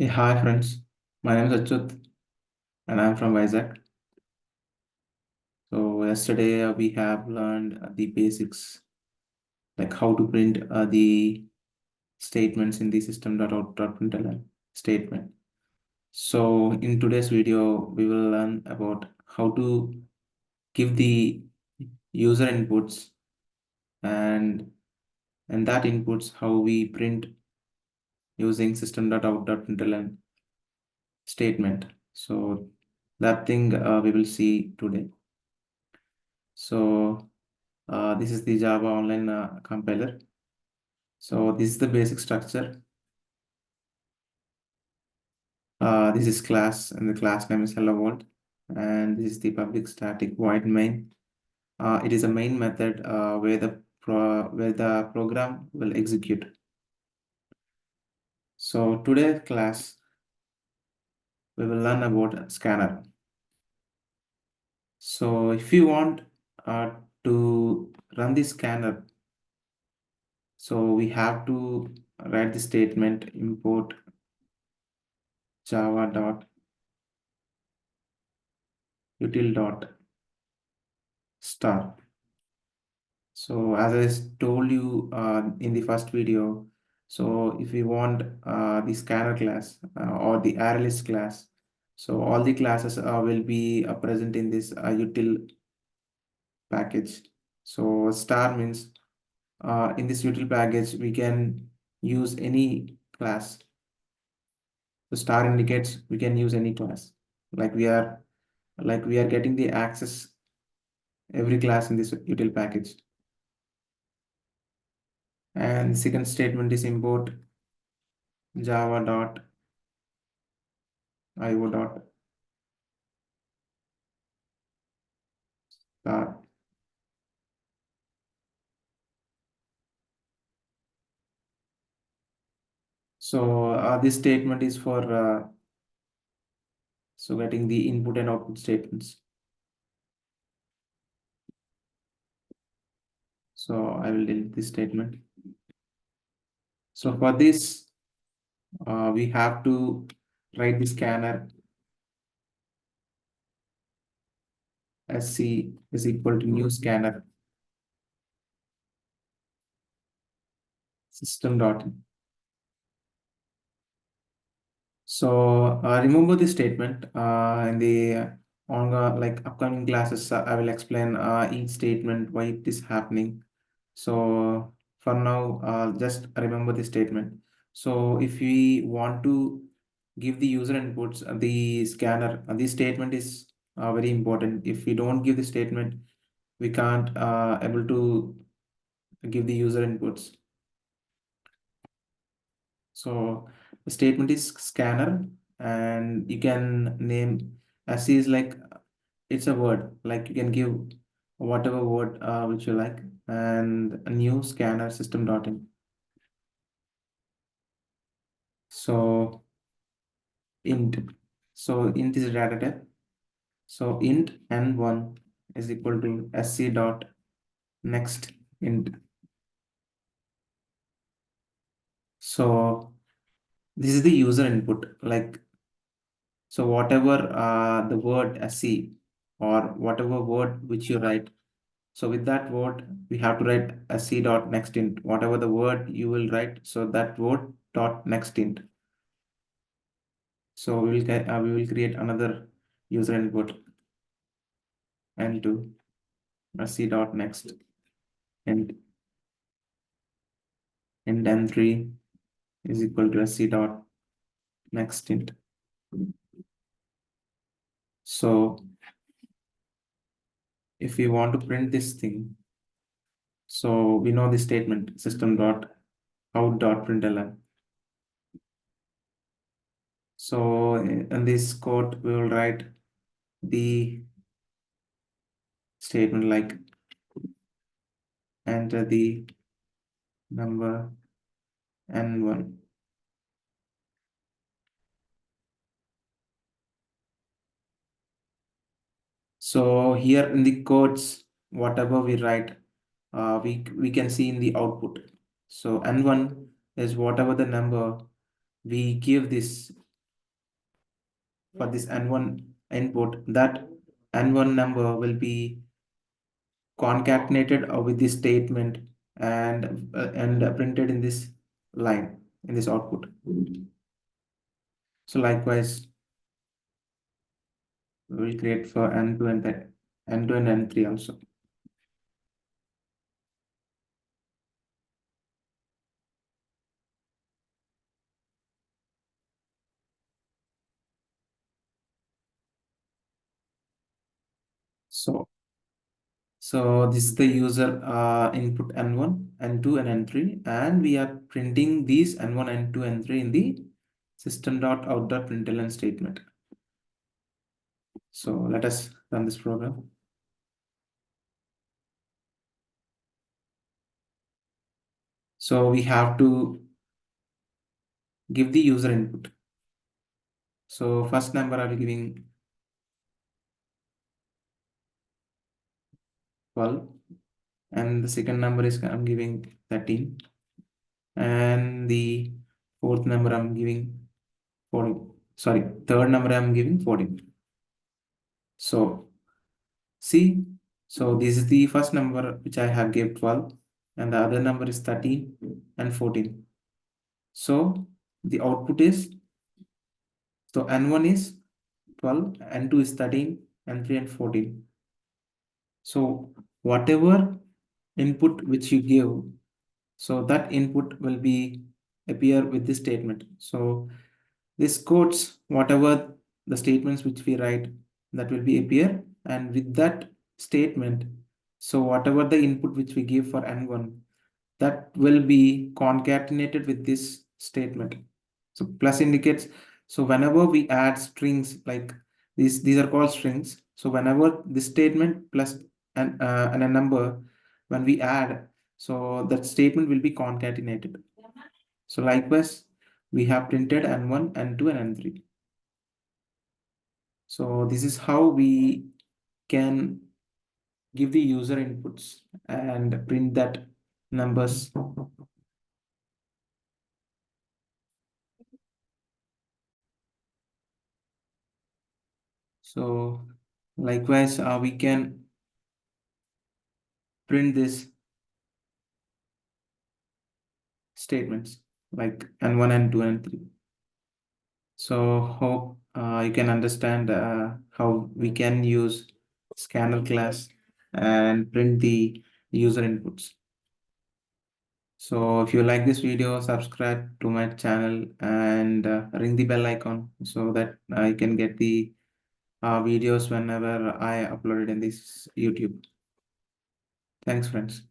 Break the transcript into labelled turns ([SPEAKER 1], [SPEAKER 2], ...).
[SPEAKER 1] Hey, hi friends. My name is Achyut and I'm from Vizag. So yesterday we have learned the basics like how to print the statements in the System.out.println statement. So in today's video we will learn about how to give the user inputs and that inputs how we print using System.out.println statement. So that thing we will see today. So this is the Java Online compiler. So this is the basic structure. This is class, and the class name is hello world. And this is the public static void main. It is a main method where the program will execute. So today class we will learn about scanner. So if you want to run the scanner, so we have to write the statement import java.util dot star. So as I told you in the first video, so if we want the scanner class or the ArrayList class, so all the classes will be present in this util package. So star means in this util package we can use any class. The star indicates we can use any class. Like we are getting the access every class in this util package. And the second statement is import java.io dot star. So this statement is for so getting the input and output statements. So I will delete this statement. So for this, we have to write the scanner sc is equal to new scanner system dot. So remember this statement in the on like upcoming classes. I will explain each statement why it is happening. So for now, just remember this statement. So if we want to give the user inputs, the scanner, this statement is very important. If we don't give the statement, we can't able to give the user inputs. So the statement is scanner, and you can name as is like it's a word. Like you can give whatever word which you like, and a new scanner system.in. So int. So int is a data type. So int n1 is equal to sc dot next int. So this is the user input. Like so whatever the word sc or whatever word which you write. So with that word, we have to write sc dot next int. Whatever the word you will write, so that word dot next int. So we will create another user input n2 sc dot next int n3 is equal to sc dot next int. So if we want to print this thing, so we know the statement system.out.println. So in this code, we will write the statement like enter the number n1. So here in the codes, whatever we write, we can see in the output. So n1 is whatever the number we give this for this N1 input, that N1 number will be concatenated with this statement and printed in this line, in this output. So likewise, we will create for N2 and N3 also. So this is the user input N1, N2, and N3, and we are printing these N1, N2, N3 in the System.out.println statement. So let us run this program. So we have to give the user input. So first number I'll be giving 12, and the second number is I'm giving 13, and the fourth number I'm giving 14. Sorry, third number I'm giving 14. So see, so this is the first number which I have gave 12, and the other number is 13 and 14. So the output is, so N1 is 12, N2 is 13, N3 and 14. So whatever input which you give, so that input will be appear with this statement. So this codes whatever the statements which we write, that will be appear, and with that statement, so whatever the input which we give for N1, that will be concatenated with this statement. So plus indicates, so whenever we add strings like these are called strings. So whenever this statement plus and a number, when we add, so that statement will be concatenated. So likewise, we have printed N1, N2, and N3. So this is how we can give the user inputs and print that numbers. So likewise, we can print this statements like N1, N2, and 3. So hope you can understand how we can use scanner class and print the user inputs. So if you like this video, subscribe to my channel and ring the bell icon so that I can get the videos whenever I upload it in this YouTube. Thanks, friends.